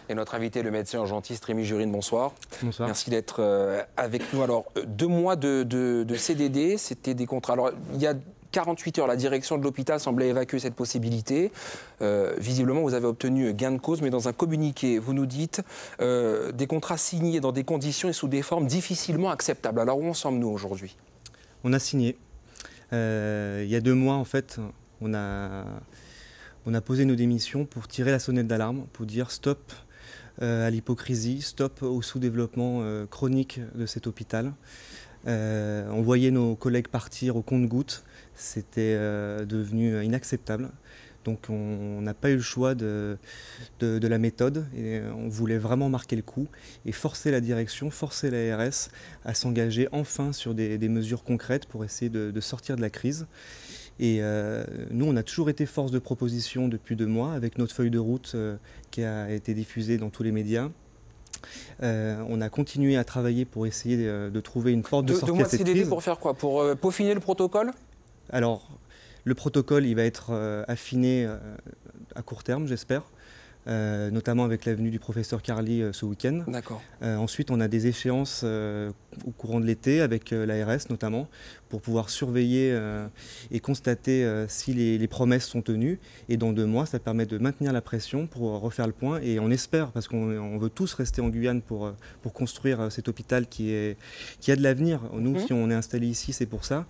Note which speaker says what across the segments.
Speaker 1: Et notre invité, le médecin urgentiste Rémi Jurine, bonsoir.
Speaker 2: Bonsoir.
Speaker 1: Merci d'être avec nous. Alors, 2 mois de CDD, c'était des contrats. Alors, il y a 48 heures, la direction de l'hôpital semblait évacuer cette possibilité. Visiblement, vous avez obtenu gain de cause, mais dans un communiqué, vous nous dites des contrats signés dans des conditions et sous des formes difficilement acceptables. Alors, où en sommes-nous aujourd'hui?
Speaker 2: On a signé. Il y a 2 mois, en fait, on a posé nos démissions pour tirer la sonnette d'alarme, pour dire stop à l'hypocrisie, stop au sous-développement chronique de cet hôpital. On voyait nos collègues partir au compte-gouttes, c'était devenu inacceptable. Donc on n'a pas eu le choix de la méthode et on voulait vraiment marquer le coup et forcer la direction, forcer l'ARS à s'engager enfin sur des mesures concrètes pour essayer de sortir de la crise. Et nous, on a toujours été force de proposition depuis 2 mois avec notre feuille de route qui a été diffusée dans tous les médias. On a continué à travailler pour essayer de trouver une porte de sortie à cette crise. 2 mois de
Speaker 1: CDD pour faire quoi? Pour peaufiner le protocole?
Speaker 2: Alors, le protocole, il va être affiné à court terme, j'espère, notamment avec la venue du professeur Carly ce week-end.
Speaker 1: D'accord.
Speaker 2: Ensuite, on a des échéances au courant de l'été avec l'ARS notamment, pour pouvoir surveiller et constater si les promesses sont tenues. Et dans 2 mois, ça permet de maintenir la pression pour refaire le point. Et on espère, parce qu'on veut tous rester en Guyane pour construire cet hôpital qui a de l'avenir. Nous, si on est installé ici, c'est pour ça.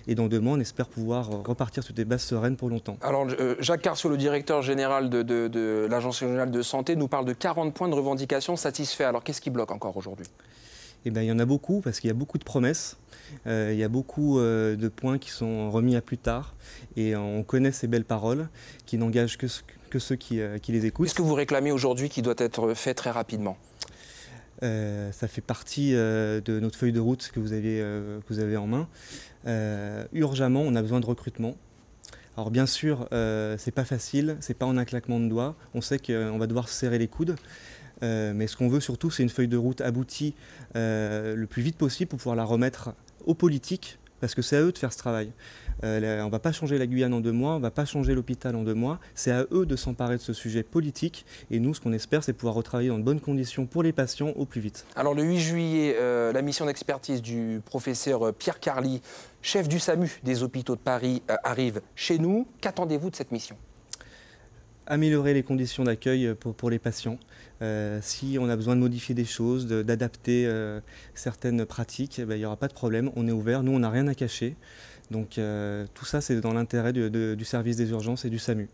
Speaker 2: Et dans 2 mois, on espère pouvoir repartir sur des bases sereines pour longtemps.
Speaker 1: Alors, Jacques Carciot, le directeur général de l'Agence régionale de santé, nous parle de 40 points de revendication satisfaits. Alors, qu'est-ce qui bloque encore aujourd'hui?
Speaker 2: Eh bien, il y en a beaucoup, parce qu'il y a beaucoup de promesses. Il y a beaucoup de points qui sont remis à plus tard. Et on connaît ces belles paroles qui n'engagent que ceux qui les écoutent.
Speaker 1: Qu'est-ce que vous réclamez aujourd'hui qui doit être fait très rapidement?
Speaker 2: Ça fait partie de notre feuille de route que vous avez en main. Urgemment, on a besoin de recrutement. Alors bien sûr, c'est pas facile, c'est pas en un claquement de doigts. On sait qu'on va devoir se serrer les coudes. Mais ce qu'on veut surtout, c'est une feuille de route aboutie le plus vite possible pour pouvoir la remettre aux politiques, parce que c'est à eux de faire ce travail. On ne va pas changer la Guyane en 2 mois, on ne va pas changer l'hôpital en 2 mois. C'est à eux de s'emparer de ce sujet politique. Et nous, ce qu'on espère, c'est pouvoir retravailler dans de bonnes conditions pour les patients au plus vite.
Speaker 1: Alors le 8 juillet, la mission d'expertise du professeur Pierre Carly, chef du SAMU des hôpitaux de Paris, arrive chez nous. Qu'attendez-vous de cette mission?
Speaker 2: Améliorer les conditions d'accueil pour les patients. Si on a besoin de modifier des choses, d'adapter certaines pratiques, il n'y aura pas de problème, on est ouvert, nous on n'a rien à cacher. Donc tout ça c'est dans l'intérêt du service des urgences et du SAMU.